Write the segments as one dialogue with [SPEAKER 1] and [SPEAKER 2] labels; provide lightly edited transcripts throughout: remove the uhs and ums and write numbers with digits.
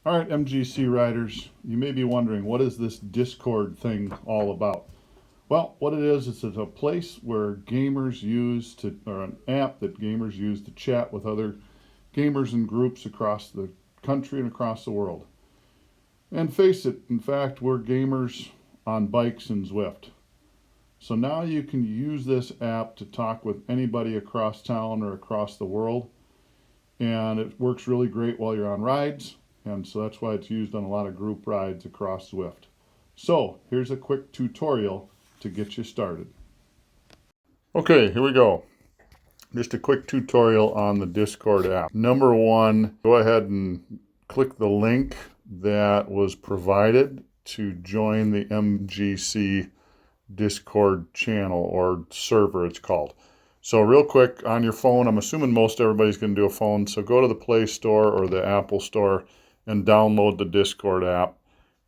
[SPEAKER 1] All right, MGC riders, you may be wondering, what is this Discord thing all about? Well, what it is, it's a place where gamers use to, or an app that gamers use to chat with other gamers and groups across the country and across the world. And face it, in fact, we're gamers on bikes in Zwift. So now you can use this app to talk with anybody across town or across the world. And it works really great while you're on rides. And so that's why it's used on a lot of group rides across Zwift. So here's a quick tutorial to get you started. Okay, here we go. Just a quick tutorial on the Discord app. Number one, go ahead and click the link that was provided to join the MGC Discord channel or server, it's called. So real quick, on your phone, I'm assuming most everybody's going to do a phone, so go to the Play Store or the Apple Store and download the Discord app.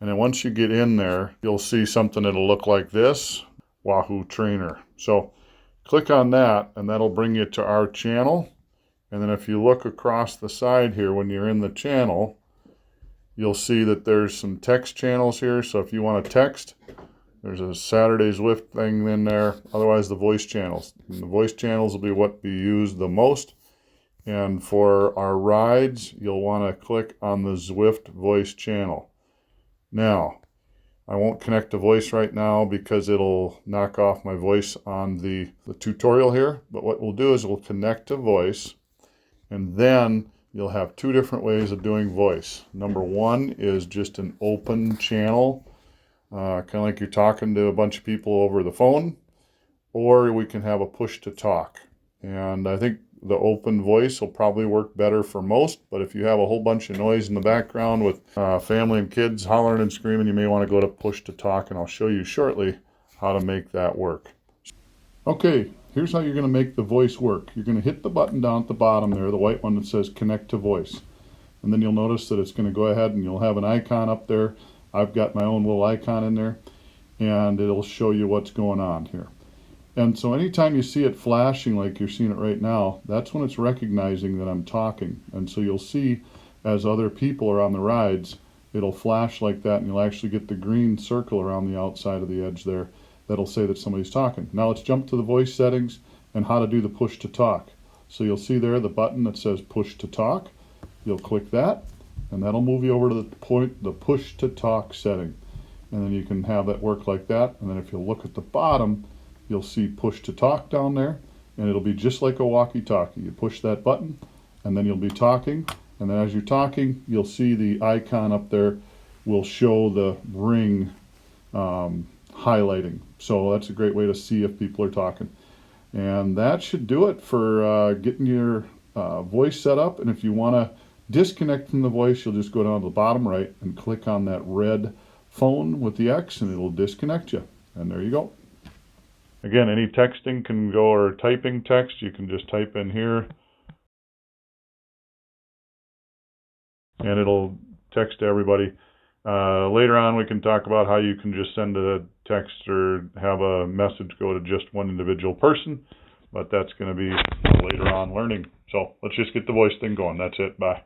[SPEAKER 1] And then once you get in there, you'll see something that'll look like this, Wahoo Trainer. So click on that and that'll bring you to our channel. And then if you look across the side here, when you're in the channel, you'll see that there's some text channels here. So if you want to text, there's a Saturday Zwift thing in there. Otherwise, the voice channels. And the voice channels will be what we use the most. And for our rides, you'll want to click on the Zwift voice channel. Now, I won't connect to voice right now because it'll knock off my voice on the tutorial here. But what we'll do is we'll connect to voice, and then you'll have two different ways of doing voice. Number one is just an open channel, kind of like you're talking to a bunch of people over the phone, or we can have a push to talk. And I think the open voice will probably work better for most, but if you have a whole bunch of noise in the background with family and kids hollering and screaming, you may want to go to push to talk, and I'll show you shortly how to make that work. Okay, here's how you're going to make the voice work. You're going to hit the button down at the bottom there, the white one that says connect to voice. And then you'll notice that it's going to go ahead and you'll have an icon up there. I've got my own little icon in there, and it'll show you what's going on here. And so anytime you see it flashing like you're seeing it right now, that's when it's recognizing that I'm talking. And so you'll see as other people are on the rides, it'll flash like that, and you'll actually get the green circle around the outside of the edge there that'll say that somebody's talking. Now let's jump to the voice settings and how to do the push to talk. So you'll see there the button that says push to talk. You'll click that, and that'll move you over to the push to talk setting. And then you can have that work like that. And then if you look at the bottom, you'll see push to talk down there, and it'll be just like a walkie-talkie. You push that button, and then you'll be talking, and then as you're talking, you'll see the icon up there will show the ring highlighting. So that's a great way to see if people are talking. And that should do it for getting your voice set up. And if you want to disconnect from the voice, you'll just go down to the bottom right and click on that red phone with the X, and it'll disconnect you. And there you go. Again, any texting can go, or typing text, you can just type in here, and it'll text to everybody. Later on, we can talk about how you can just send a text or have a message go to just one individual person, but that's going to be later on learning. So let's just get the voice thing going. That's it. Bye.